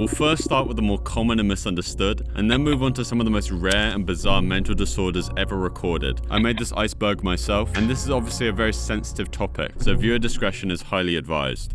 We'll first start with the more common and misunderstood, and then move on to some of the most rare and bizarre mental disorders ever recorded. I made this iceberg myself, and this is obviously a very sensitive topic, so viewer discretion is highly advised.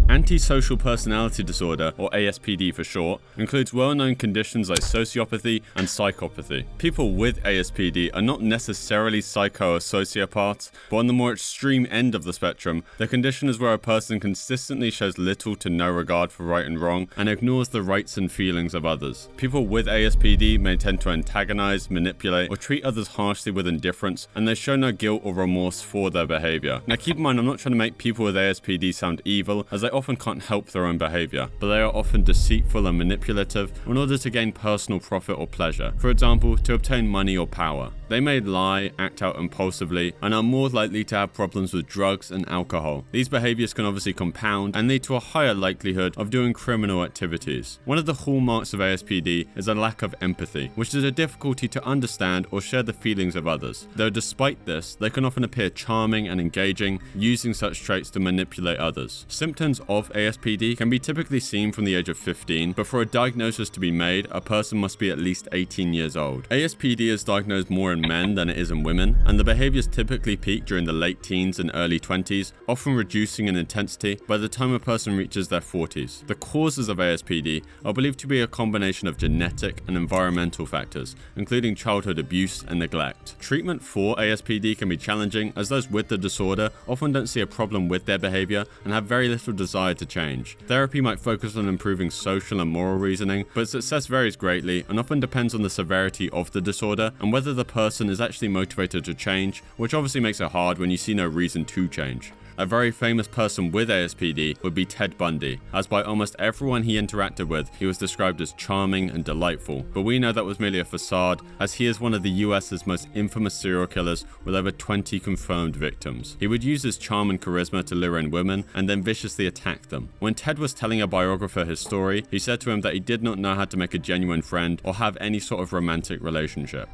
Antisocial personality disorder, or ASPD for short, includes well-known conditions like sociopathy and psychopathy. People with ASPD are not necessarily psycho or sociopaths, but on the more extreme end of the spectrum, the condition is where a person consistently shows little to no regard for right and wrong and ignores the rights and feelings of others. People with ASPD may tend to antagonize, manipulate, or treat others harshly with indifference, and they show no guilt or remorse for their behavior. Now keep in mind, I'm not trying to make people with ASPD sound evil, as they often can't help their own behavior, but they are often deceitful and manipulative in order to gain personal profit or pleasure. For example, to obtain money or power. They may lie, act out impulsively, and are more likely to have problems with drugs and alcohol. These behaviors can obviously compound and lead to a higher likelihood of doing criminal activities. One of the hallmarks of ASPD is a lack of empathy, which is a difficulty to understand or share the feelings of others. Though despite this, they can often appear charming and engaging, using such traits to manipulate others. Symptoms of ASPD can be typically seen from the age of 15, but for a diagnosis to be made, a person must be at least 18 years old. ASPD is diagnosed more in men than it is in women, and the behaviors typically peak during the late teens and early 20s, often reducing in intensity by the time a person reaches their 40s. The causes of ASPD are believed to be a combination of genetic and environmental factors, including childhood abuse and neglect. Treatment for ASPD can be challenging, as those with the disorder often don't see a problem with their behavior and have very little desire to change. Therapy might focus on improving social and moral reasoning, but success varies greatly and often depends on the severity of the disorder and whether the person is actually motivated to change, which obviously makes it hard when you see no reason to change. A very famous person with ASPD would be Ted Bundy, as by almost everyone he interacted with, he was described as charming and delightful, but we know that was merely a facade, as he is one of the US's most infamous serial killers with over 20 confirmed victims. He would use his charm and charisma to lure in women and then viciously attack them. When Ted was telling a biographer his story, he said to him that he did not know how to make a genuine friend or have any sort of romantic relationship.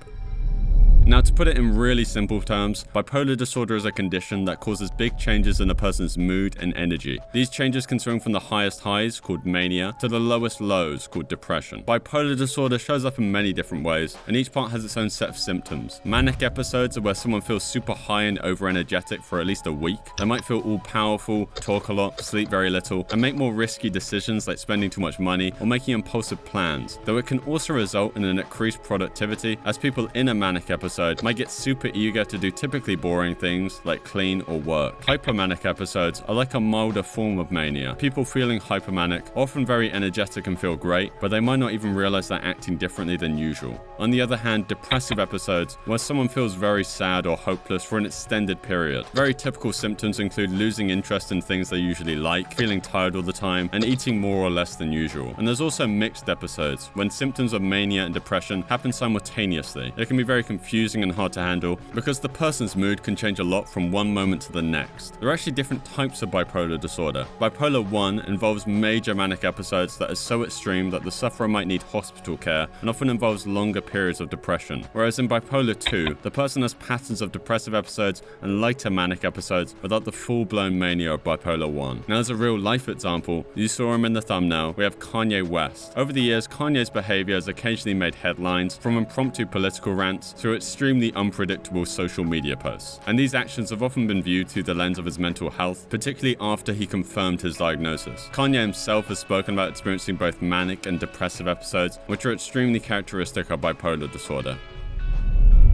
Now, to put it in really simple terms, bipolar disorder is a condition that causes big changes in a person's mood and energy. These changes can swing from the highest highs, called mania, to the lowest lows, called depression. Bipolar disorder shows up in many different ways, and each part has its own set of symptoms. Manic episodes are where someone feels super high and over-energetic for at least a week. They might feel all-powerful, talk a lot, sleep very little, and make more risky decisions like spending too much money or making impulsive plans, though it can also result in an increased productivity, as people in a manic episode might get super eager to do typically boring things like clean or work. Hypomanic episodes are like a milder form of mania. People feeling hypomanic are often very energetic and feel great, but they might not even realize they're acting differently than usual. On the other hand, depressive episodes, where someone feels very sad or hopeless for an extended period. Very typical symptoms include losing interest in things they usually like, feeling tired all the time, and eating more or less than usual. And there's also mixed episodes, when symptoms of mania and depression happen simultaneously. It can be very confusing and hard to handle because the person's mood can change a lot from one moment to the next. There are actually different types of bipolar disorder. Bipolar 1 involves major manic episodes that are so extreme that the sufferer might need hospital care and often involves longer periods of depression. Whereas in bipolar 2, the person has patterns of depressive episodes and lighter manic episodes without the full-blown mania of bipolar 1. Now, as a real-life example, you saw him in the thumbnail, we have Kanye West. Over the years, Kanye's behavior has occasionally made headlines, from impromptu political rants through extremely unpredictable social media posts. And these actions have often been viewed through the lens of his mental health, particularly after he confirmed his diagnosis. Kanye himself has spoken about experiencing both manic and depressive episodes, which are extremely characteristic of bipolar disorder.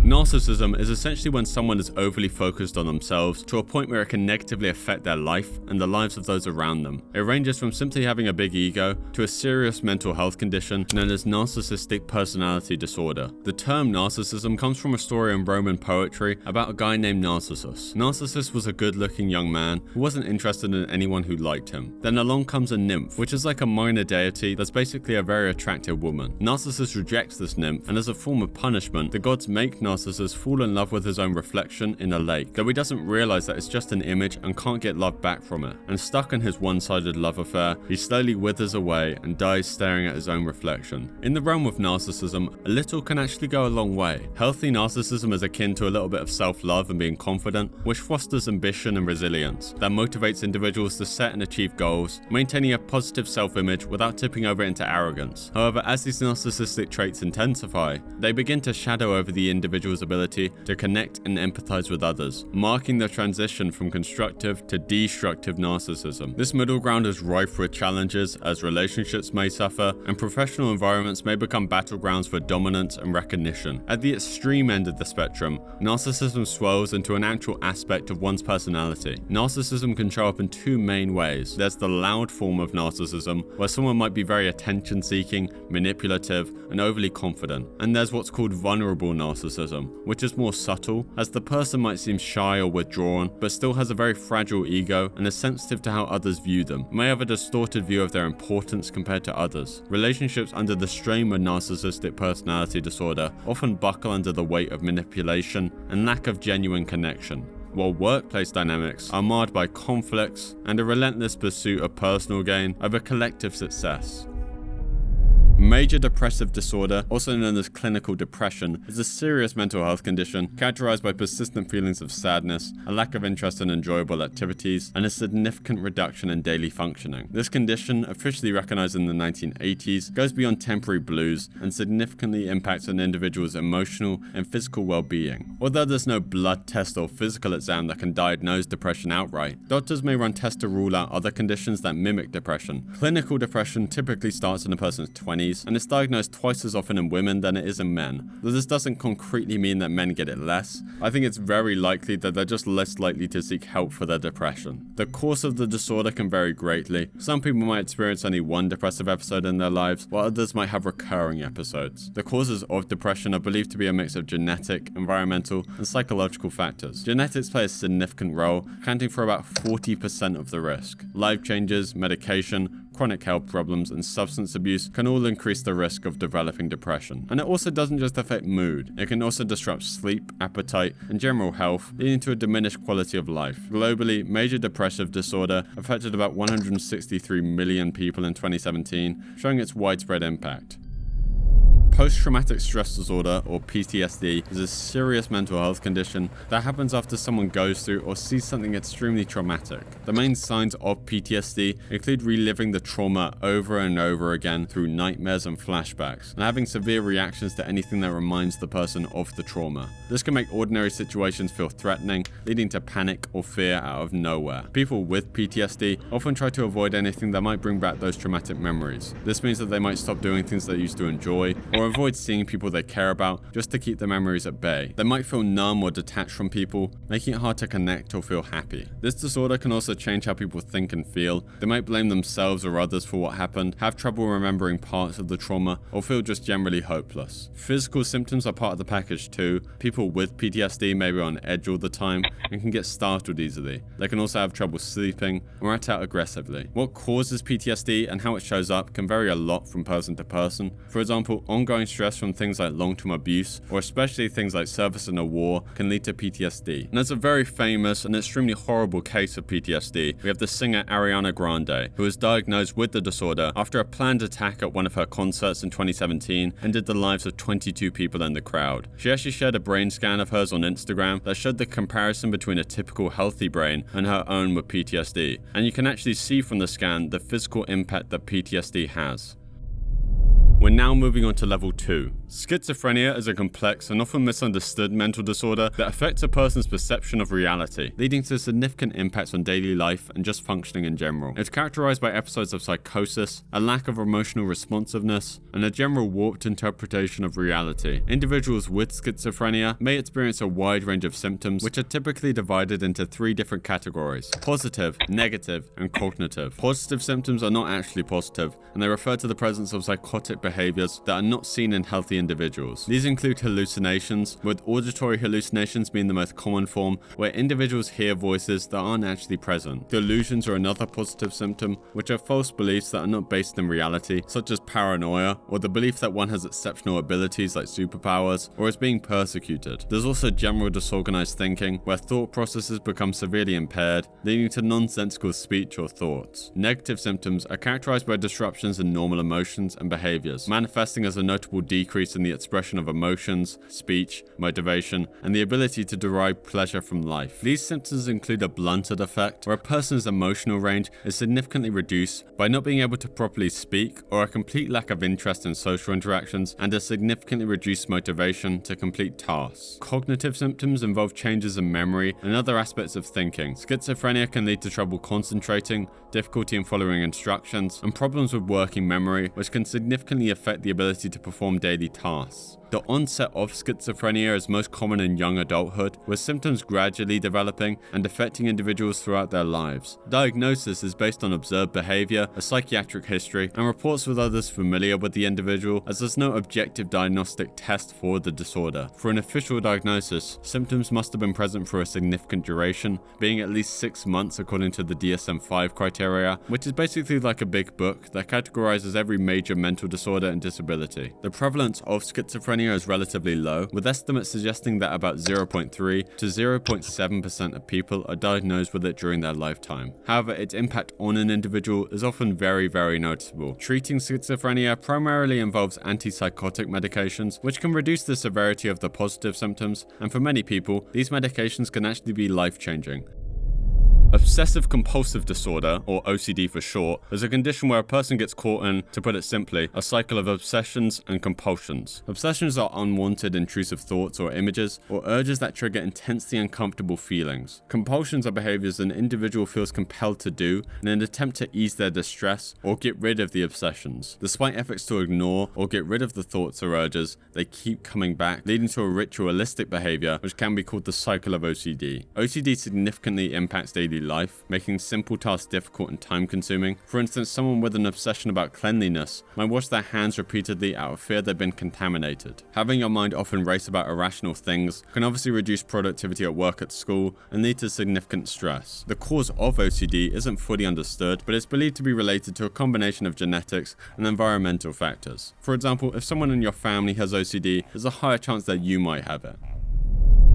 Narcissism is essentially when someone is overly focused on themselves to a point where it can negatively affect their life and the lives of those around them. It ranges from simply having a big ego to a serious mental health condition known as narcissistic personality disorder. The term narcissism comes from a story in Roman poetry about a guy named Narcissus. Narcissus was a good-looking young man who wasn't interested in anyone who liked him. Then along comes a nymph, which is like a minor deity that's basically a very attractive woman. Narcissus rejects this nymph, and as a form of punishment, the gods make Narcissus narcissist fall in love with his own reflection in a lake, though he doesn't realize that it's just an image and can't get love back from it. And stuck in his one-sided love affair, he slowly withers away and dies staring at his own reflection. In the realm of narcissism, a little can actually go a long way. Healthy narcissism is akin to a little bit of self-love and being confident, which fosters ambition and resilience, that motivates individuals to set and achieve goals, maintaining a positive self-image without tipping over into arrogance. However, as these narcissistic traits intensify, they begin to shadow over the individual's ability to connect and empathize with others, marking the transition from constructive to destructive narcissism. This middle ground is rife with challenges, as relationships may suffer and professional environments may become battlegrounds for dominance and recognition. At the extreme end of the spectrum, narcissism swells into an actual aspect of one's personality. Narcissism can show up in two main ways. There's the loud form of narcissism, where someone might be very attention-seeking, manipulative, and overly confident. And there's what's called vulnerable narcissism, which is more subtle, as the person might seem shy or withdrawn, but still has a very fragile ego and is sensitive to how others view them, may have a distorted view of their importance compared to others. Relationships under the strain of narcissistic personality disorder often buckle under the weight of manipulation and lack of genuine connection, while workplace dynamics are marred by conflicts and a relentless pursuit of personal gain over collective success. Major depressive disorder, also known as clinical depression, is a serious mental health condition characterized by persistent feelings of sadness, a lack of interest in enjoyable activities, and a significant reduction in daily functioning. This condition, officially recognized in the 1980s, goes beyond temporary blues and significantly impacts an individual's emotional and physical well-being. Although there's no blood test or physical exam that can diagnose depression outright, doctors may run tests to rule out other conditions that mimic depression. Clinical depression typically starts in a person's 20s and it's diagnosed twice as often in women than it is in men. Though this doesn't concretely mean that men get it less, I think it's very likely that they're just less likely to seek help for their depression. The course of the disorder can vary greatly. Some people might experience only one depressive episode in their lives, while others might have recurring episodes. The causes of depression are believed to be a mix of genetic, environmental, and psychological factors. Genetics play a significant role, accounting for about 40% of the risk. Life changes, medication, chronic health problems, and substance abuse can all increase the risk of developing depression. And it also doesn't just affect mood, it can also disrupt sleep, appetite, and general health, leading to a diminished quality of life. Globally, major depressive disorder affected about 163 million people in 2017, showing its widespread impact. Post-traumatic stress disorder, or PTSD, is a serious mental health condition that happens after someone goes through or sees something extremely traumatic. The main signs of PTSD include reliving the trauma over and over again through nightmares and flashbacks, and having severe reactions to anything that reminds the person of the trauma. This can make ordinary situations feel threatening, leading to panic or fear out of nowhere. People with PTSD often try to avoid anything that might bring back those traumatic memories. This means that they might stop doing things they used to enjoy, or avoid seeing people they care about just to keep the memories at bay. They might feel numb or detached from people, making it hard to connect or feel happy. This disorder can also change how people think and feel. They might blame themselves or others for what happened, have trouble remembering parts of the trauma, or feel just generally hopeless. Physical symptoms are part of the package too. People with PTSD may be on edge all the time and can get startled easily. They can also have trouble sleeping or act out aggressively. What causes PTSD and how it shows up can vary a lot from person to person. For example, ongoing stress from things like long-term abuse, or especially things like service in a war, can lead to PTSD. And there's a very famous and extremely horrible case of PTSD. We have the singer Ariana Grande, who was diagnosed with the disorder after a planned attack at one of her concerts in 2017 ended the lives of 22 people in the crowd. She actually shared a brain scan of hers on Instagram that showed the comparison between a typical healthy brain and her own with PTSD. And you can actually see from the scan the physical impact that PTSD has. We're now moving on to level 2. Schizophrenia is a complex and often misunderstood mental disorder that affects a person's perception of reality, leading to significant impacts on daily life and just functioning in general. It's characterized by episodes of psychosis, a lack of emotional responsiveness, and a general warped interpretation of reality. Individuals with schizophrenia may experience a wide range of symptoms, which are typically divided into 3 different categories: positive, negative, and cognitive. Positive symptoms are not actually positive, and they refer to the presence of psychotic behaviors that are not seen in healthy individuals. These include hallucinations, with auditory hallucinations being the most common form, where individuals hear voices that aren't actually present. Delusions are another positive symptom, which are false beliefs that are not based in reality, such as paranoia, or the belief that one has exceptional abilities like superpowers, or is being persecuted. There's also general disorganized thinking, where thought processes become severely impaired, leading to nonsensical speech or thoughts. Negative symptoms are characterized by disruptions in normal emotions and behaviors, manifesting as a notable decrease in the expression of emotions, speech, motivation, and the ability to derive pleasure from life. These symptoms include a blunted effect, where a person's emotional range is significantly reduced by not being able to properly speak, or a complete lack of interest in social interactions, and a significantly reduced motivation to complete tasks. Cognitive symptoms involve changes in memory and other aspects of thinking. Schizophrenia can lead to trouble concentrating, difficulty in following instructions, and problems with working memory, which can significantly affect the ability to perform daily tasks. The onset of schizophrenia is most common in young adulthood, with symptoms gradually developing and affecting individuals throughout their lives. Diagnosis is based on observed behavior, a psychiatric history, and reports with others familiar with the individual, as there's no objective diagnostic test for the disorder. For an official diagnosis, symptoms must have been present for a significant duration, being at least 6 months according to the DSM-5 criteria, which is basically like a big book that categorizes every major mental disorder and disability. The prevalence of schizophrenia is relatively low, with estimates suggesting that about 0.3 to 0.7% of people are diagnosed with it during their lifetime. However, its impact on an individual is often very, very noticeable. Treating schizophrenia primarily involves antipsychotic medications, which can reduce the severity of the positive symptoms, and for many people, these medications can actually be life-changing. Obsessive compulsive disorder, or OCD for short, is a condition where a person gets caught in, to put it simply, a cycle of obsessions and compulsions. Obsessions are unwanted intrusive thoughts or images, or urges that trigger intensely uncomfortable feelings. Compulsions are behaviors an individual feels compelled to do in an attempt to ease their distress or get rid of the obsessions. Despite efforts to ignore or get rid of the thoughts or urges, they keep coming back, leading to a ritualistic behavior, which can be called the cycle of OCD. OCD significantly impacts daily life, making simple tasks difficult and time-consuming. For instance, someone with an obsession about cleanliness might wash their hands repeatedly out of fear they've been contaminated. Having your mind often race about irrational things can obviously reduce productivity at work, at school, and lead to significant stress. The cause of OCD isn't fully understood, but it's believed to be related to a combination of genetics and environmental factors. For example, if someone in your family has OCD, there's a higher chance that you might have it.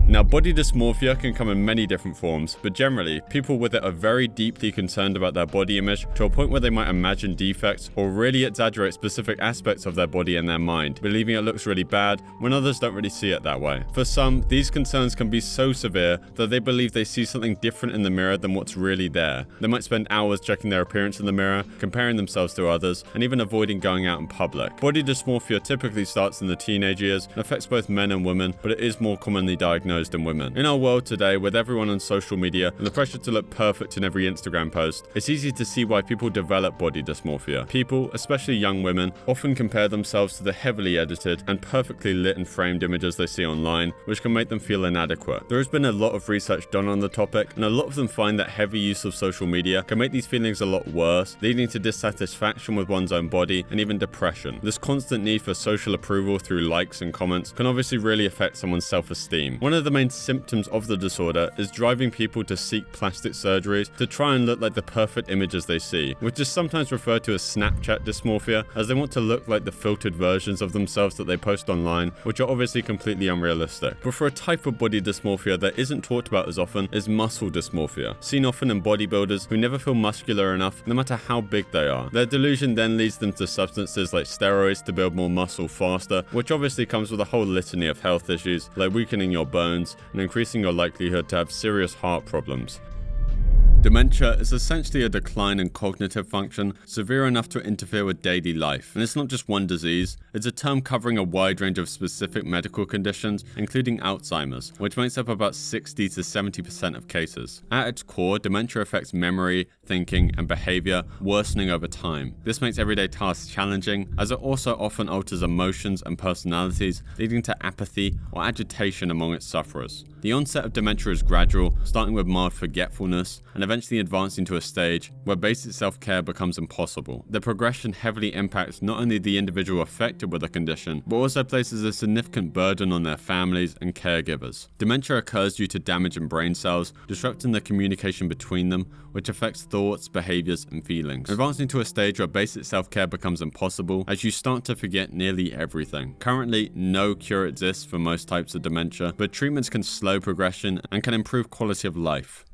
Now, body dysmorphia can come in many different forms, but generally, people with it are very deeply concerned about their body image to a point where they might imagine defects or really exaggerate specific aspects of their body in their mind, believing it looks really bad when others don't really see it that way. For some, these concerns can be so severe that they believe they see something different in the mirror than what's really there. They might spend hours checking their appearance in the mirror, comparing themselves to others, and even avoiding going out in public. Body dysmorphia typically starts in the teenage years and affects both men and women, but it is more commonly diagnosed in women. In our world today, with everyone on social media and the pressure to look perfect in every Instagram post, it's easy to see why people develop body dysmorphia. People, especially young women, often compare themselves to the heavily edited and perfectly lit and framed images they see online, which can make them feel inadequate. There has been a lot of research done on the topic, and a lot of them find that heavy use of social media can make these feelings a lot worse, leading to dissatisfaction with one's own body and even depression. This constant need for social approval through likes and comments can obviously really affect someone's self-esteem. One of the main symptoms of the disorder is driving people to seek plastic surgeries to try and look like the perfect images they see, which is sometimes referred to as Snapchat dysmorphia, as they want to look like the filtered versions of themselves that they post online, which are obviously completely unrealistic. But for a type of body dysmorphia that isn't talked about as often is muscle dysmorphia, seen often in bodybuilders who never feel muscular enough no matter how big they are. Their delusion then leads them to substances like steroids to build more muscle faster, which obviously comes with a whole litany of health issues like weakening your bones and increasing your likelihood to have serious heart problems. Dementia is essentially a decline in cognitive function severe enough to interfere with daily life. And it's not just one disease, it's a term covering a wide range of specific medical conditions, including Alzheimer's, which makes up about 60 to 70% of cases. At its core, dementia affects memory, thinking, and behavior, worsening over time. This makes everyday tasks challenging, as it also often alters emotions and personalities, leading to apathy or agitation among its sufferers. The onset of dementia is gradual, starting with mild forgetfulness, and eventually advancing to a stage where basic self-care becomes impossible. The progression heavily impacts not only the individual affected with the condition, but also places a significant burden on their families and caregivers. Dementia occurs due to damage in brain cells, disrupting the communication between them, which affects thoughts, behaviors, and feelings. Advancing to a stage where basic self-care becomes impossible as you start to forget nearly everything. Currently, no cure exists for most types of dementia, but treatments can slow progression and can improve quality of life.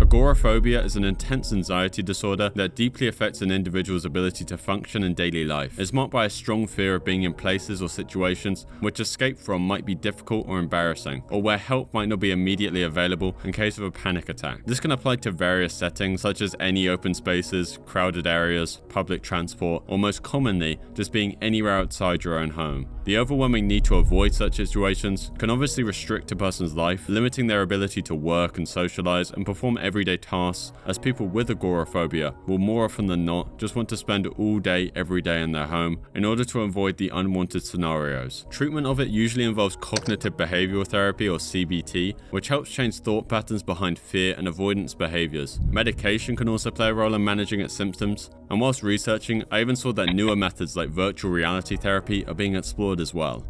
Agoraphobia is an intense anxiety disorder that deeply affects an individual's ability to function in daily life. It's marked by a strong fear of being in places or situations which escape from might be difficult or embarrassing, or where help might not be immediately available in case of a panic attack. This can apply to various settings such as any open spaces, crowded areas, public transport, or most commonly, just being anywhere outside your own home. The overwhelming need to avoid such situations can obviously restrict a person's life, limiting their ability to work and socialize and perform everyday tasks, as people with agoraphobia will more often than not just want to spend all day every day in their home in order to avoid the unwanted scenarios. Treatment of it usually involves cognitive behavioral therapy or CBT, which helps change thought patterns behind fear and avoidance behaviors. Medication can also play a role in managing its symptoms, and whilst researching, I even saw that newer methods like virtual reality therapy are being explored as well.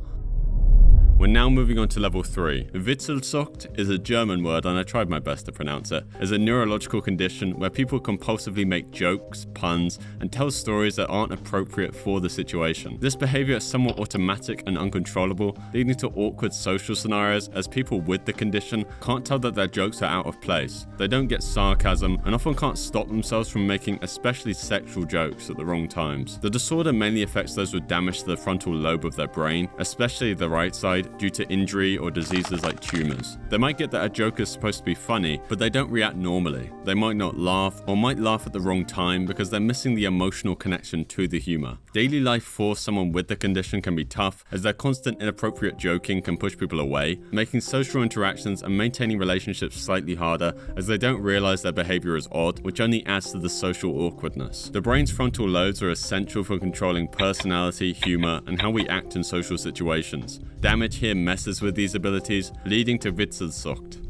We're now moving on to level 3. Witzelsucht is a German word, and I tried my best to pronounce it. It's a neurological condition where people compulsively make jokes, puns, and tell stories that aren't appropriate for the situation. This behavior is somewhat automatic and uncontrollable, leading to awkward social scenarios as people with the condition can't tell that their jokes are out of place. They don't get sarcasm and often can't stop themselves from making especially sexual jokes at the wrong times. The disorder mainly affects those with damage to the frontal lobe of their brain, especially the right side, due to injury or diseases like tumors. They might get that a joke is supposed to be funny, but they don't react normally. They might not laugh, or might laugh at the wrong time because they're missing the emotional connection to the humor. Daily life for someone with the condition can be tough, as their constant inappropriate joking can push people away, making social interactions and maintaining relationships slightly harder as they don't realize their behavior is odd, which only adds to the social awkwardness. The brain's frontal lobes are essential for controlling personality, humor, and how we act in social situations. Damage here messes with these abilities, leading to witzelsucht.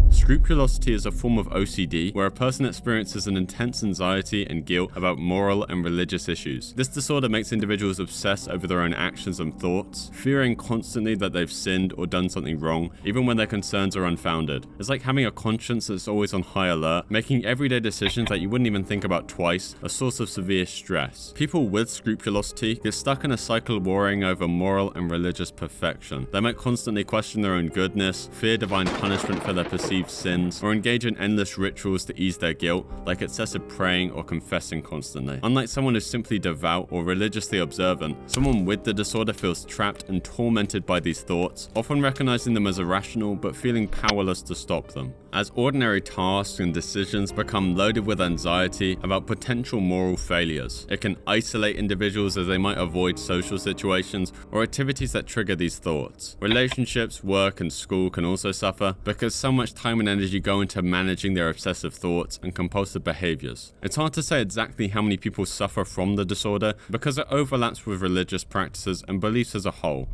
Scrupulosity is a form of OCD where a person experiences an intense anxiety and guilt about moral and religious issues. This disorder makes individuals obsess over their own actions and thoughts, fearing constantly that they've sinned or done something wrong, even when their concerns are unfounded. It's like having a conscience that's always on high alert, making everyday decisions that you wouldn't even think about twice a source of severe stress. People with scrupulosity get stuck in a cycle worrying over moral and religious perfection. They might constantly question their own goodness, fear divine punishment for their perceived sins, or engage in endless rituals to ease their guilt, like excessive praying or confessing constantly. Unlike someone who's simply devout or religiously observant, someone with the disorder feels trapped and tormented by these thoughts, often recognizing them as irrational but feeling powerless to stop them. As ordinary tasks and decisions become loaded with anxiety about potential moral failures, it can isolate individuals as they might avoid social situations or activities that trigger these thoughts. Relationships, work, and school can also suffer because so much time and energy go into managing their obsessive thoughts and compulsive behaviors. It's hard to say exactly how many people suffer from the disorder because it overlaps with religious practices and beliefs as a whole.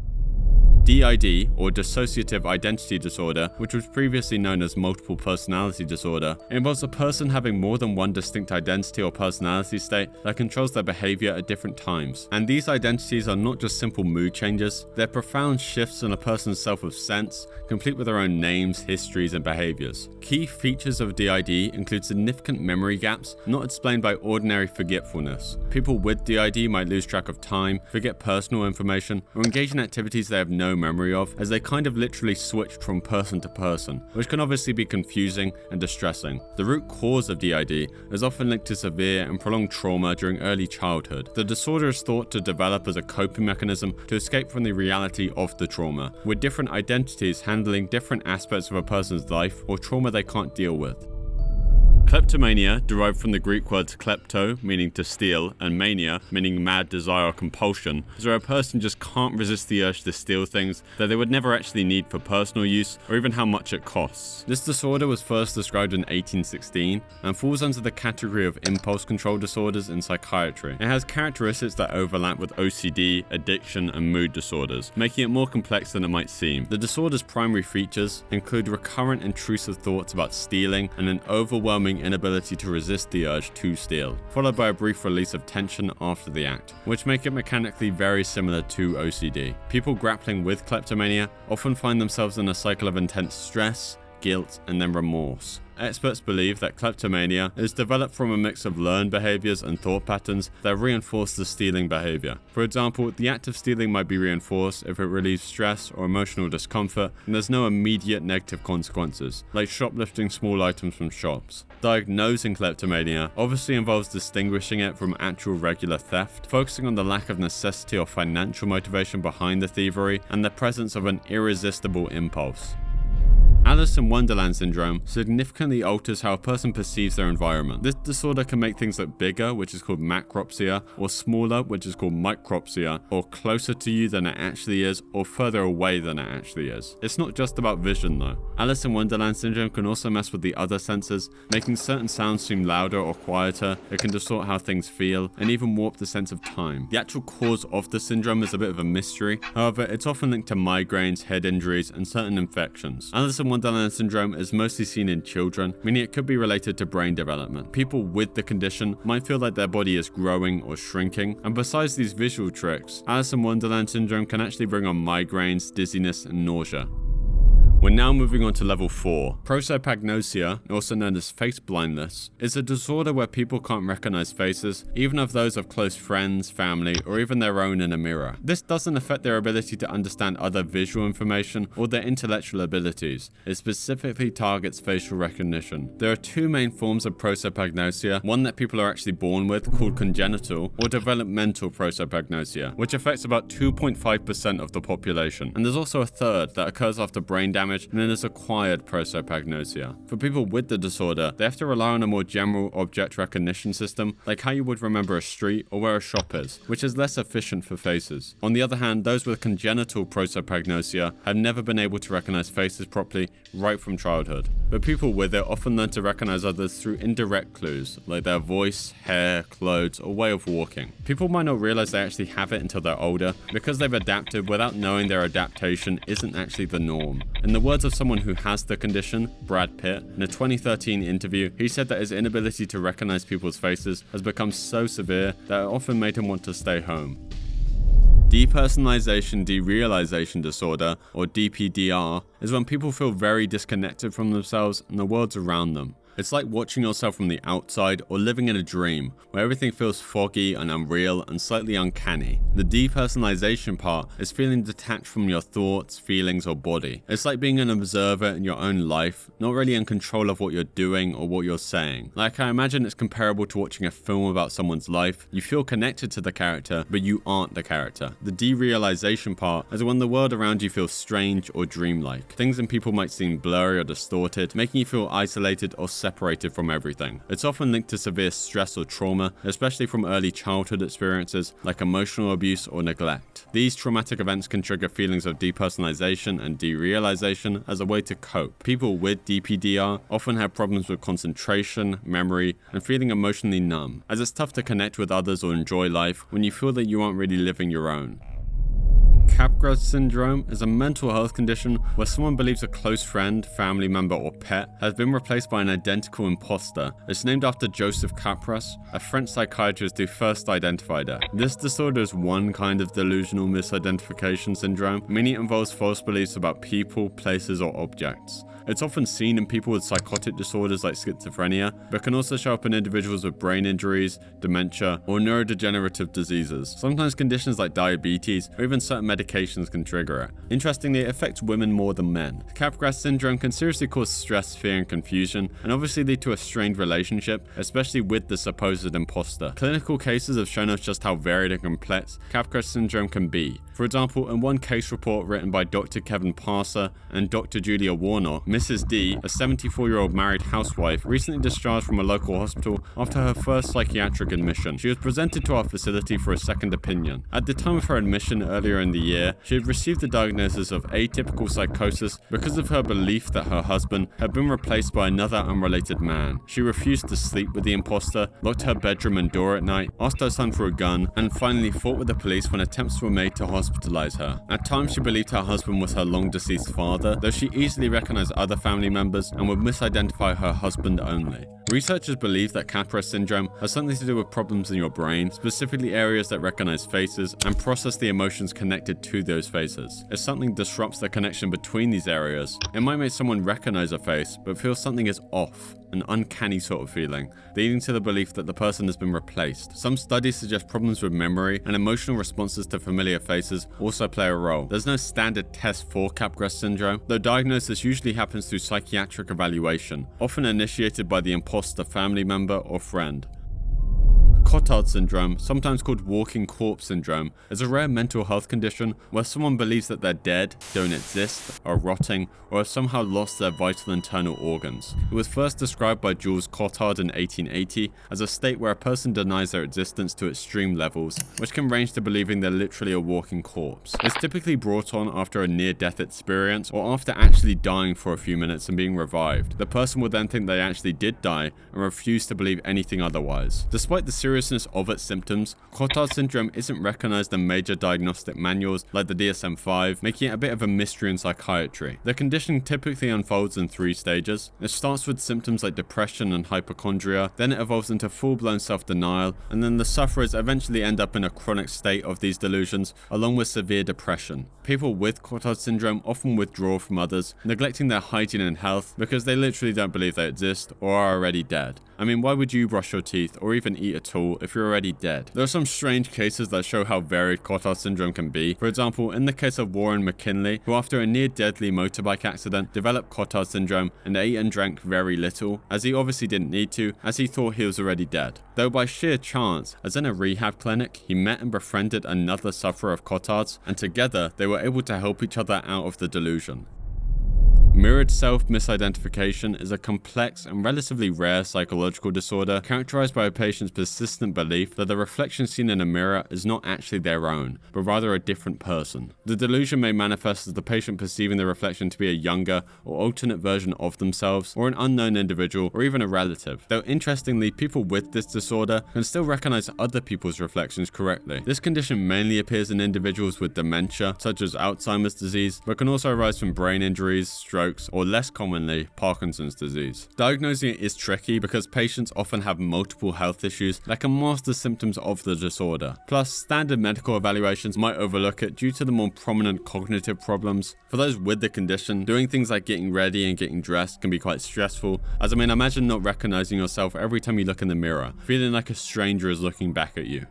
DID, or dissociative identity disorder, which was previously known as multiple personality disorder, involves a person having more than one distinct identity or personality state that controls their behavior at different times. And these identities are not just simple mood changes, they're profound shifts in a person's self of sense, complete with their own names, histories, and behaviors. Key features of DID include significant memory gaps not explained by ordinary forgetfulness. People with DID might lose track of time, forget personal information, or engage in activities they have no memory of, as they kind of literally switched from person to person, which can obviously be confusing and distressing. The root cause of DID is often linked to severe and prolonged trauma during early childhood. The disorder is thought to develop as a coping mechanism to escape from the reality of the trauma, with different identities handling different aspects of a person's life or trauma they can't deal with. Kleptomania, derived from the Greek words klepto, meaning to steal, and mania, meaning mad desire or compulsion, is where a person just can't resist the urge to steal things that they would never actually need for personal use or even how much it costs. This disorder was first described in 1816 and falls under the category of impulse control disorders in psychiatry. It has characteristics that overlap with OCD, addiction, and mood disorders, making it more complex than it might seem. The disorder's primary features include recurrent intrusive thoughts about stealing and an overwhelming inability to resist the urge to steal, followed by a brief release of tension after the act, which make it mechanically very similar to OCD. People grappling with kleptomania often find themselves in a cycle of intense stress, guilt, and then remorse. Experts believe that kleptomania is developed from a mix of learned behaviors and thought patterns that reinforce the stealing behavior. For example, the act of stealing might be reinforced if it relieves stress or emotional discomfort and there's no immediate negative consequences, like shoplifting small items from shops. Diagnosing kleptomania obviously involves distinguishing it from actual regular theft, focusing on the lack of necessity or financial motivation behind the thievery and the presence of an irresistible impulse. Alice in Wonderland syndrome significantly alters how a person perceives their environment. This disorder can make things look bigger, which is called macropsia, or smaller, which is called micropsia, or closer to you than it actually is, or further away than it actually is. It's not just about vision though. Alice in Wonderland syndrome can also mess with the other senses, making certain sounds seem louder or quieter. It can distort how things feel, and even warp the sense of time. The actual cause of the syndrome is a bit of a mystery. However, it's often linked to migraines, head injuries, and certain infections. Alice in Wonderland syndrome is mostly seen in children, meaning it could be related to brain development. People with the condition might feel like their body is growing or shrinking, and besides these visual tricks, Alice in Wonderland syndrome can actually bring on migraines, dizziness, and nausea. We're now moving on to level 4. Prosopagnosia, also known as face blindness, is a disorder where people can't recognize faces, even of those of close friends, family, or even their own in a mirror. This doesn't affect their ability to understand other visual information or their intellectual abilities. It specifically targets facial recognition. There are two main forms of prosopagnosia, one that people are actually born with, called congenital, or developmental prosopagnosia, which affects about 2.5% of the population. And there's also a third that occurs after brain damage, and then there's acquired prosopagnosia. For people with the disorder, they have to rely on a more general object recognition system, like how you would remember a street or where a shop is, which is less efficient for faces. On the other hand, those with congenital prosopagnosia have never been able to recognize faces properly right from childhood. But people with it often learn to recognize others through indirect clues, like their voice, hair, clothes, or way of walking. People might not realize they actually have it until they're older, because they've adapted without knowing their adaptation isn't actually the norm. In the words of someone who has the condition, Brad Pitt, in a 2013 interview, he said that his inability to recognize people's faces has become so severe that it often made him want to stay home. Depersonalization derealization disorder, or DPDR, is when people feel very disconnected from themselves and the world around them. It's like watching yourself from the outside or living in a dream, where everything feels foggy and unreal and slightly uncanny. The depersonalization part is feeling detached from your thoughts, feelings, or body. It's like being an observer in your own life, not really in control of what you're doing or what you're saying. Like, I imagine it's comparable to watching a film about someone's life. You feel connected to the character, but you aren't the character. The derealization part is when the world around you feels strange or dreamlike. Things and people might seem blurry or distorted, making you feel isolated or separated from everything. It's often linked to severe stress or trauma, especially from early childhood experiences like emotional abuse or neglect. These traumatic events can trigger feelings of depersonalization and derealization as a way to cope. People with DPDR often have problems with concentration, memory, and feeling emotionally numb, as it's tough to connect with others or enjoy life when you feel that you aren't really living your own. Capgras syndrome is a mental health condition where someone believes a close friend, family member, or pet has been replaced by an identical imposter. It's named after Joseph Capgras, a French psychiatrist who first identified it. This disorder is one kind of delusional misidentification syndrome, meaning it involves false beliefs about people, places, or objects. It's often seen in people with psychotic disorders like schizophrenia, but can also show up in individuals with brain injuries, dementia, or neurodegenerative diseases. Sometimes conditions like diabetes or even certain medications can trigger it. Interestingly, it affects women more than men. Capgras syndrome can seriously cause stress, fear, and confusion, and obviously lead to a strained relationship, especially with the supposed imposter. Clinical cases have shown us just how varied and complex Capgras syndrome can be. For For example, in one case report written by Dr. Kevin Parser and Dr. Julia Warnock, Mrs. D, a 74-year-old married housewife, recently discharged from a local hospital after her first psychiatric admission. She was presented to our facility for a second opinion. At the time of her admission earlier in the year, she had received the diagnosis of atypical psychosis because of her belief that her husband had been replaced by another unrelated man. She refused to sleep with the imposter, locked her bedroom and door at night, asked her son for a gun, and finally fought with the police when attempts were made to hospitalize her. At times she believed her husband was her long deceased father, though she easily recognized other family members and would misidentify her husband only. Researchers believe that capgras syndrome has something to do with problems in your brain, specifically areas that recognize faces and process the emotions connected to those faces. If something disrupts the connection between these areas, it might make someone recognize a face but feel something is off, an uncanny sort of feeling, leading to the belief that the person has been replaced. Some studies suggest problems with memory and emotional responses to familiar faces also play a role. There's no standard test for capgras syndrome, though diagnosis usually happens through psychiatric evaluation, often initiated by the imposter family member or friend. Cotard syndrome, sometimes called walking corpse syndrome, is a rare mental health condition where someone believes that they're dead, don't exist, are rotting, or have somehow lost their vital internal organs. It was first described by Jules Cotard in 1880 as a state where a person denies their existence to extreme levels, which can range to believing they're literally a walking corpse. It's typically brought on after a near-death experience or after actually dying for a few minutes and being revived. The person will then think they actually did die and refuse to believe anything otherwise. Despite the seriousness of its symptoms, Cotard syndrome isn't recognized in major diagnostic manuals like the DSM-5, making it a bit of a mystery in psychiatry. The condition typically unfolds in 3 stages. It starts with symptoms like depression and hypochondria, then it evolves into full-blown self-denial, and then the sufferers eventually end up in a chronic state of these delusions, along with severe depression. People with Cotard syndrome often withdraw from others, neglecting their hygiene and health because they literally don't believe they exist or are already dead. I mean, why would you brush your teeth or even eat at all if you're already dead? There are some strange cases that show how varied Cotard syndrome can be. For example, in the case of Warren McKinley, who after a near-deadly motorbike accident developed Cotard syndrome and ate and drank very little, as he obviously didn't need to, as he thought he was already dead. Though by sheer chance, as in a rehab clinic, he met and befriended another sufferer of Cotard's, and together they were able to help each other out of the delusion. Mirrored self-misidentification is a complex and relatively rare psychological disorder characterized by a patient's persistent belief that the reflection seen in a mirror is not actually their own, but rather a different person. The delusion may manifest as the patient perceiving the reflection to be a younger or alternate version of themselves, or an unknown individual, or even a relative. Though interestingly, people with this disorder can still recognize other people's reflections correctly. This condition mainly appears in individuals with dementia, such as Alzheimer's disease, but can also arise from brain injuries, strokes, or less commonly, Parkinson's disease. Diagnosing it is tricky because patients often have multiple health issues that can mask the symptoms of the disorder. Plus, standard medical evaluations might overlook it due to the more prominent cognitive problems. For those with the condition, doing things like getting ready and getting dressed can be quite stressful, as imagine not recognizing yourself every time you look in the mirror, feeling like a stranger is looking back at you.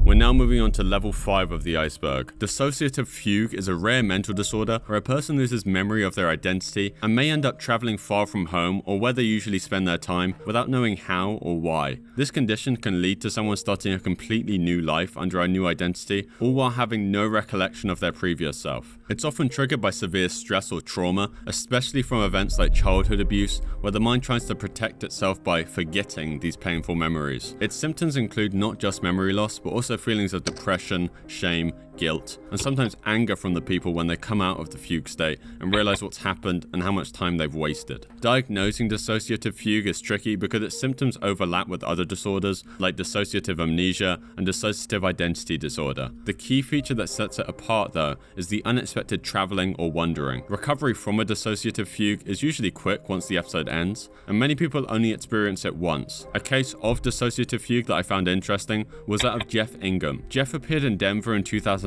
We're now moving on to level 5 of the iceberg. Dissociative fugue is a rare mental disorder where a person loses memory of their identity and may end up traveling far from home or where they usually spend their time without knowing how or why. This condition can lead to someone starting a completely new life under a new identity, all while having no recollection of their previous self. It's often triggered by severe stress or trauma, especially from events like childhood abuse, where the mind tries to protect itself by forgetting these painful memories. Its symptoms include not just memory loss, but also feelings of depression, shame, guilt, and sometimes anger from the people when they come out of the fugue state and realize what's happened and how much time they've wasted. Diagnosing dissociative fugue is tricky because its symptoms overlap with other disorders like dissociative amnesia and dissociative identity disorder. The key feature that sets it apart, though, is the unexpected traveling or wandering. Recovery from a dissociative fugue is usually quick once the episode ends, and many people only experience it once. A case of dissociative fugue that I found interesting was that of Jeff Ingham. Jeff appeared in Denver in 2006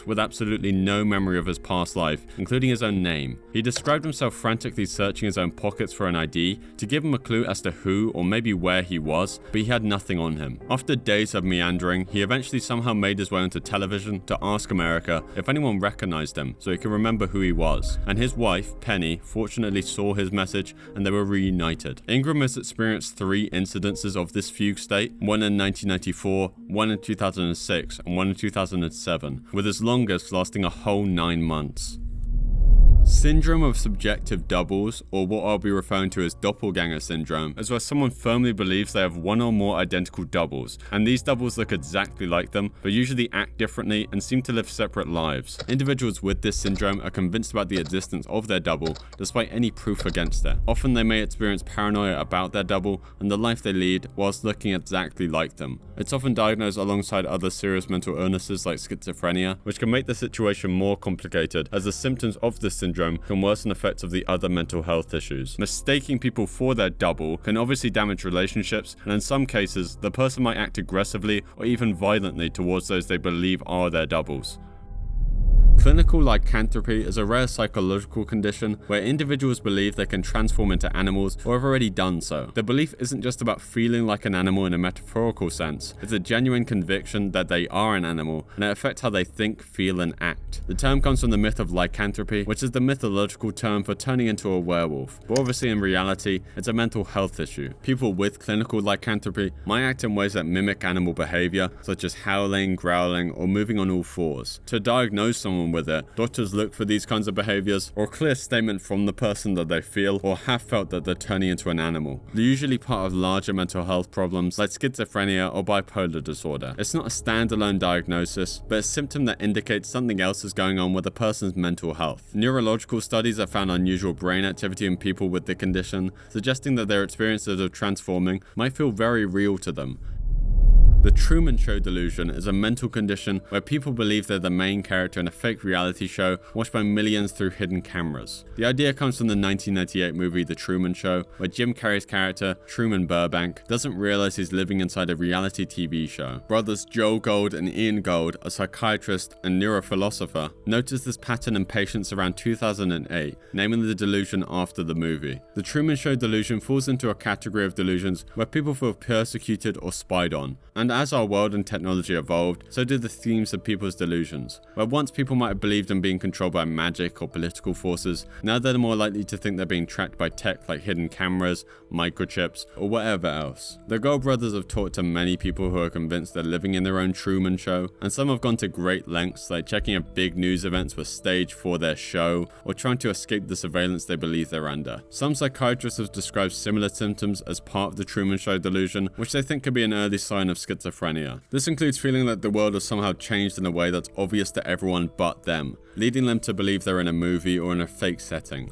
with absolutely no memory of his past life, including his own name. He described himself frantically searching his own pockets for an ID to give him a clue as to who or maybe where he was, but he had nothing on him. After days of meandering, he eventually somehow made his way onto television to ask America if anyone recognized him so he could remember who he was. And his wife, Penny, fortunately saw his message and they were reunited. Ingram has experienced 3 incidences of this fugue state, one in 1994, one in 2006, and one in 2007. syndrome, with its longest lasting a whole 9 months. Syndrome of subjective doubles, or what I'll be referring to as doppelganger syndrome, is where someone firmly believes they have one or more identical doubles, and these doubles look exactly like them, but usually act differently and seem to live separate lives. Individuals with this syndrome are convinced about the existence of their double, despite any proof against it. Often they may experience paranoia about their double and the life they lead, whilst looking exactly like them. It's often diagnosed alongside other serious mental illnesses like schizophrenia, which can make the situation more complicated, as the symptoms of this syndrome can worsen effects of the other mental health issues. Mistaking people for their double can obviously damage relationships, and in some cases, the person might act aggressively or even violently towards those they believe are their doubles. Clinical lycanthropy is a rare psychological condition where individuals believe they can transform into animals or have already done so. The belief isn't just about feeling like an animal in a metaphorical sense, it's a genuine conviction that they are an animal, and it affects how they think, feel, and act. The term comes from the myth of lycanthropy, which is the mythological term for turning into a werewolf, but obviously in reality, it's a mental health issue. People with clinical lycanthropy might act in ways that mimic animal behavior, such as howling, growling, or moving on all fours. To diagnose someone with it, doctors look for these kinds of behaviors or a clear statement from the person that they feel or have felt that they're turning into an animal. They're usually part of larger mental health problems like schizophrenia or bipolar disorder. It's not a standalone diagnosis, but a symptom that indicates something else is going on with a person's mental health. Neurological studies have found unusual brain activity in people with the condition, suggesting that their experiences of transforming might feel very real to them. The Truman Show delusion is a mental condition where people believe they're the main character in a fake reality show watched by millions through hidden cameras. The idea comes from the 1998 movie The Truman Show, where Jim Carrey's character, Truman Burbank, doesn't realize he's living inside a reality TV show. Brothers Joe Gold and Ian Gold, a psychiatrist and neurophilosopher, noticed this pattern in patients around 2008, naming the delusion after the movie. The Truman Show delusion falls into a category of delusions where people feel persecuted or spied on. And as our world and technology evolved, so did the themes of people's delusions. Where once people might have believed in being controlled by magic or political forces, now they're more likely to think they're being tracked by tech like hidden cameras, microchips, or whatever else. The Gold brothers have talked to many people who are convinced they're living in their own Truman Show, and some have gone to great lengths like checking if big news events were staged for their show, or trying to escape the surveillance they believe they're under. Some psychiatrists have described similar symptoms as part of the Truman Show delusion, which they think could be an early sign of schizophrenia. This includes feeling that the world has somehow changed in a way that's obvious to everyone but them, leading them to believe they're in a movie or in a fake setting.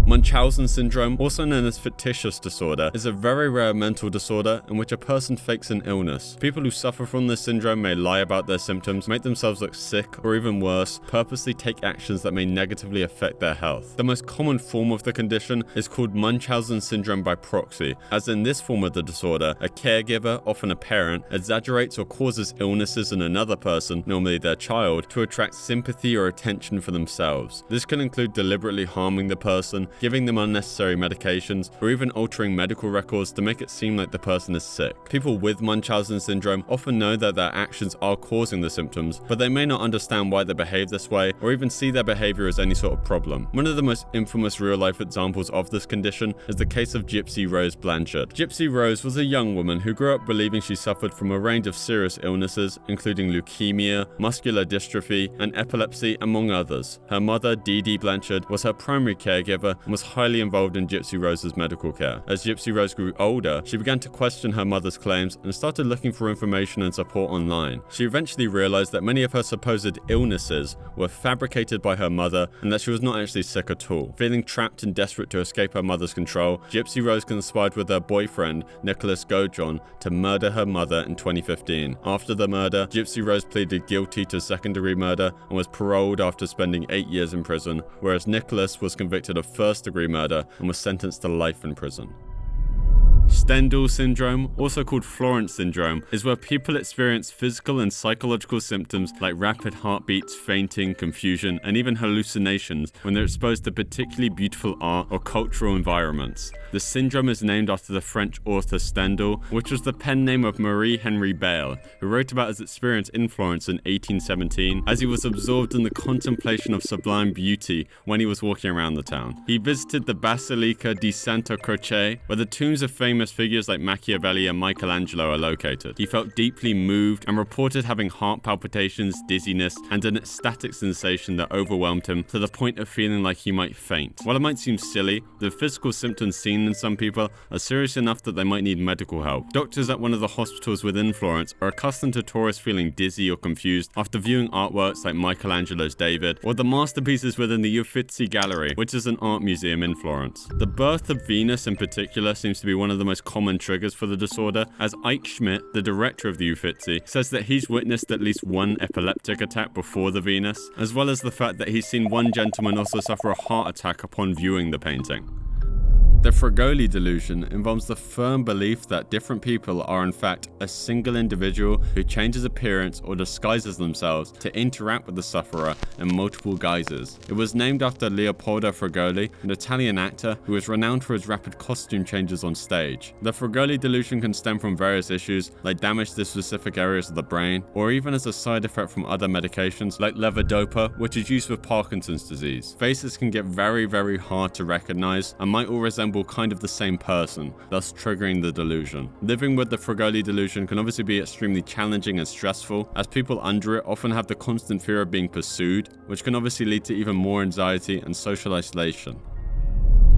Munchausen syndrome, also known as fictitious disorder, is a very rare mental disorder in which a person fakes an illness. People who suffer from this syndrome may lie about their symptoms, make themselves look sick, or even worse, purposely take actions that may negatively affect their health. The most common form of the condition is called Munchausen syndrome by proxy, as in this form of the disorder, a caregiver, often a parent, exaggerates or causes illnesses in another person, normally their child, to attract sympathy or attention for themselves. This can include deliberately harming the person, giving them unnecessary medications, or even altering medical records to make it seem like the person is sick. People with Munchausen syndrome often know that their actions are causing the symptoms, but they may not understand why they behave this way, or even see their behavior as any sort of problem. One of the most infamous real-life examples of this condition is the case of Gypsy Rose Blanchard. Gypsy Rose was a young woman who grew up believing she suffered from a range of serious illnesses, including leukemia, muscular dystrophy, and epilepsy, among others. Her mother, Dee Dee Blanchard, was her primary caregiver and was highly involved in Gypsy Rose's medical care. As Gypsy Rose grew older, she began to question her mother's claims and started looking for information and support online. She eventually realized that many of her supposed illnesses were fabricated by her mother and that she was not actually sick at all. Feeling trapped and desperate to escape her mother's control, Gypsy Rose conspired with her boyfriend, Nicholas Gojon, to murder her mother in 2015. After the murder, Gypsy Rose pleaded guilty to second-degree murder and was paroled after spending 8 years in prison, whereas Nicholas was convicted of first-degree murder and was sentenced to life in prison. Stendhal syndrome, also called Florence syndrome, is where people experience physical and psychological symptoms like rapid heartbeats, fainting, confusion, and even hallucinations when they're exposed to particularly beautiful art or cultural environments. The syndrome is named after the French author Stendhal, which was the pen name of Marie-Henri Beyle, who wrote about his experience in Florence in 1817 as he was absorbed in the contemplation of sublime beauty when he was walking around the town. He visited the Basilica di Santa Croce, where the tombs of famous figures like Machiavelli and Michelangelo are located. He felt deeply moved and reported having heart palpitations, dizziness, and an ecstatic sensation that overwhelmed him to the point of feeling like he might faint. While it might seem silly, the physical symptoms seen in some people are serious enough that they might need medical help. Doctors at one of the hospitals within Florence are accustomed to tourists feeling dizzy or confused after viewing artworks like Michelangelo's David or the masterpieces within the Uffizi Gallery, which is an art museum in Florence. The birth of Venus in particular seems to be one of the most common triggers for the disorder, as Ike Schmidt, the director of the Uffizi, says that he's witnessed at least one epileptic attack before the Venus, as well as the fact that he's seen one gentleman also suffer a heart attack upon viewing the painting. The fregoli delusion involves the firm belief that different people are in fact a single individual who changes appearance or disguises themselves to interact with the sufferer in multiple guises. It was named after Leopoldo Fregoli, an Italian actor who was renowned for his rapid costume changes on stage. The fregoli delusion can stem from various issues like damage to specific areas of the brain, or even as a side effect from other medications like levodopa, which is used with Parkinson's disease. Faces can get very hard to recognize and might all resemble kind of the same person, thus triggering the delusion. Living with the fregoli delusion can obviously be extremely challenging and stressful, as people under it often have the constant fear of being pursued, which can obviously lead to even more anxiety and social isolation.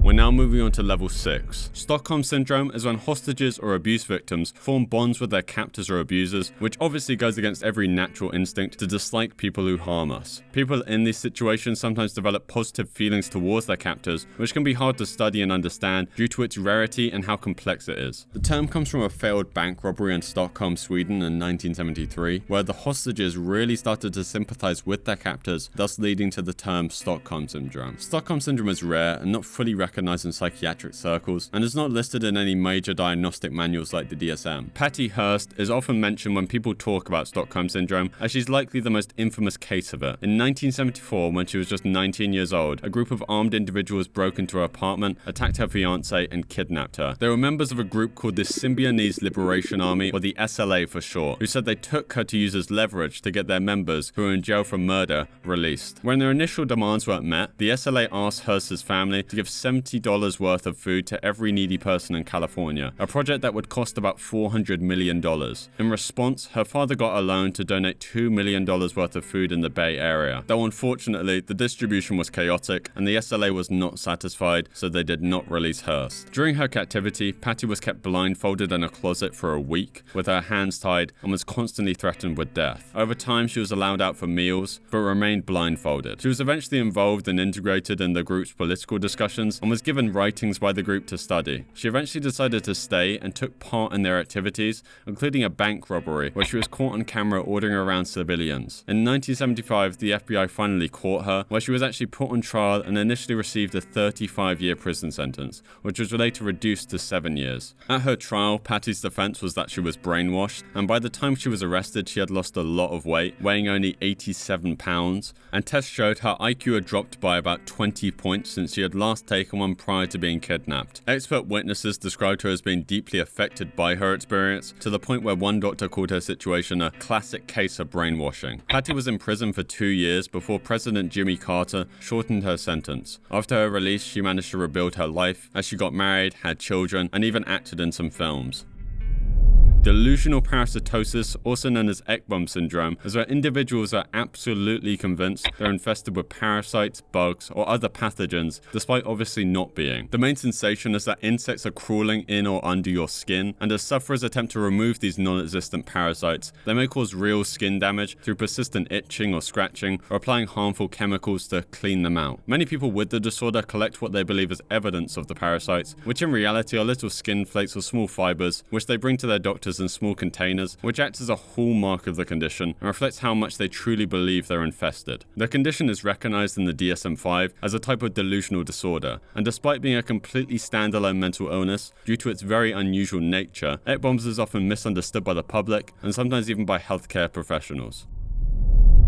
We're now moving on to level 6. Stockholm Syndrome is when hostages or abuse victims form bonds with their captors or abusers, which obviously goes against every natural instinct to dislike people who harm us. People in these situations sometimes develop positive feelings towards their captors, which can be hard to study and understand due to its rarity and how complex it is. The term comes from a failed bank robbery in Stockholm, Sweden in 1973, where the hostages really started to sympathize with their captors, thus leading to the term Stockholm Syndrome. Stockholm Syndrome is rare and not fully recognized in psychiatric circles, and is not listed in any major diagnostic manuals like the DSM. Patty Hearst is often mentioned when people talk about Stockholm Syndrome, as she's likely the most infamous case of it. In 1974, when she was just 19 years old, a group of armed individuals broke into her apartment, attacked her fiancé, and kidnapped her. They were members of a group called the Symbionese Liberation Army, or the SLA for short, who said they took her to use as leverage to get their members, who were in jail for murder, released. When their initial demands weren't met, the SLA asked Hearst's family to give $70 worth of food to every needy person in California, a project that would cost about $400 million. In response, her father got a loan to donate $2 million worth of food in the Bay Area, though unfortunately the distribution was chaotic and the SLA was not satisfied, so they did not release Hearst. During her captivity, Patty was kept blindfolded in a closet for a week, with her hands tied, and was constantly threatened with death. Over time, she was allowed out for meals, but remained blindfolded. She was eventually involved and integrated in the group's political discussions, and was given writings by the group to study. She eventually decided to stay and took part in their activities, including a bank robbery where she was caught on camera ordering around civilians. In 1975, the FBI finally caught her, where she was actually put on trial and initially received a 35-year prison sentence, which was later reduced to 7 years. At her trial, Patty's defense was that she was brainwashed, and by the time she was arrested, she had lost a lot of weight, weighing only 87 pounds, and tests showed her IQ had dropped by about 20 points since she had last taken one prior to being kidnapped. Expert witnesses described her as being deeply affected by her experience, to the point where one doctor called her situation a classic case of brainwashing. Patty was in prison for 2 years before President Jimmy Carter shortened her sentence. After her release, she managed to rebuild her life as she got married, had children, and even acted in some films. Delusional parasitosis, also known as ekbom syndrome, is where individuals are absolutely convinced they're infested with parasites, bugs, or other pathogens, despite obviously not being. The main sensation is that insects are crawling in or under your skin, and as sufferers attempt to remove these non-existent parasites, they may cause real skin damage through persistent itching or scratching, or applying harmful chemicals to clean them out. Many people with the disorder collect what they believe is evidence of the parasites, which in reality are little skin flakes or small fibers, which they bring to their doctors in small containers, which acts as a hallmark of the condition and reflects how much they truly believe they're infested. The condition is recognized in the DSM-5 as a type of delusional disorder, and despite being a completely standalone mental illness, due to its very unusual nature, ekboms is often misunderstood by the public and sometimes even by healthcare professionals.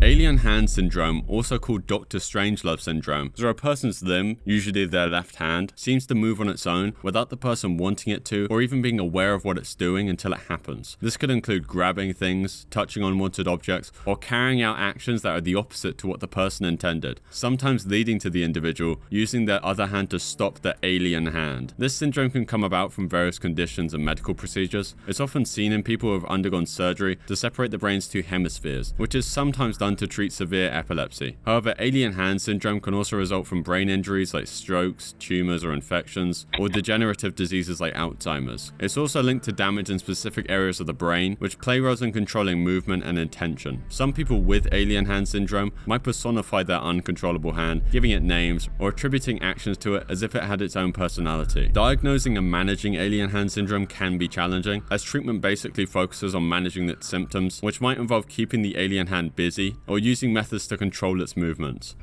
Alien hand syndrome, also called Dr. Strangelove syndrome, is where a person's limb, usually their left hand, seems to move on its own without the person wanting it to or even being aware of what it's doing until it happens. This could include grabbing things, touching unwanted objects, or carrying out actions that are the opposite to what the person intended, sometimes leading to the individual using their other hand to stop the alien hand. This syndrome can come about from various conditions and medical procedures. It's often seen in people who have undergone surgery to separate the brain's two hemispheres, which is sometimes done to treat severe epilepsy. However, alien hand syndrome can also result from brain injuries like strokes, tumors or infections, or degenerative diseases like Alzheimer's. It's also linked to damage in specific areas of the brain, which play roles in controlling movement and intention. Some people with alien hand syndrome might personify their uncontrollable hand, giving it names or attributing actions to it as if it had its own personality. Diagnosing and managing alien hand syndrome can be challenging, as treatment basically focuses on managing its symptoms, which might involve keeping the alien hand busy or using methods to control its movements.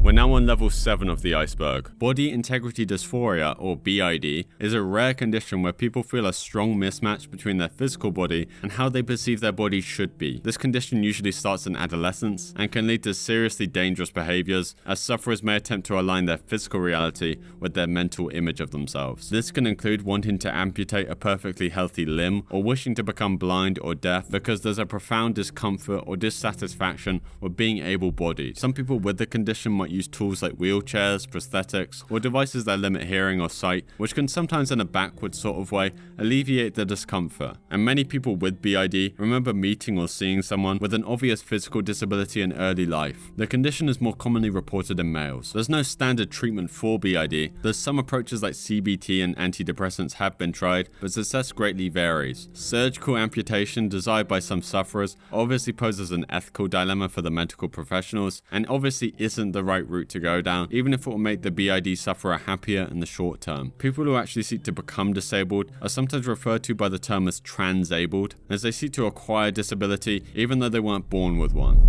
We're now on level 7 of the iceberg. Body integrity dysphoria, or BID, is a rare condition where people feel a strong mismatch between their physical body and how they perceive their body should be. This condition usually starts in adolescence and can lead to seriously dangerous behaviors, as sufferers may attempt to align their physical reality with their mental image of themselves. This can include wanting to amputate a perfectly healthy limb or wishing to become blind or deaf because there's a profound discomfort or dissatisfaction with being able-bodied. Some people with the condition might use tools like wheelchairs, prosthetics, or devices that limit hearing or sight, which can sometimes in a backwards sort of way alleviate the discomfort. And many people with BID remember meeting or seeing someone with an obvious physical disability in early life. The condition is more commonly reported in males. There's no standard treatment for BID, though some approaches like CBT and antidepressants have been tried, but success greatly varies. Surgical amputation, desired by some sufferers, obviously poses an ethical dilemma for the medical professionals, and obviously isn't the right route to go down, even if it will make the BID sufferer happier in the short term. People who actually seek to become disabled are sometimes referred to by the term as transabled, as they seek to acquire disability even though they weren't born with one.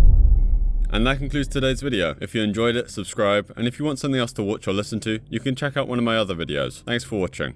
And that concludes today's video. If you enjoyed it, subscribe, and if you want something else to watch or listen to, you can check out one of my other videos. Thanks for watching.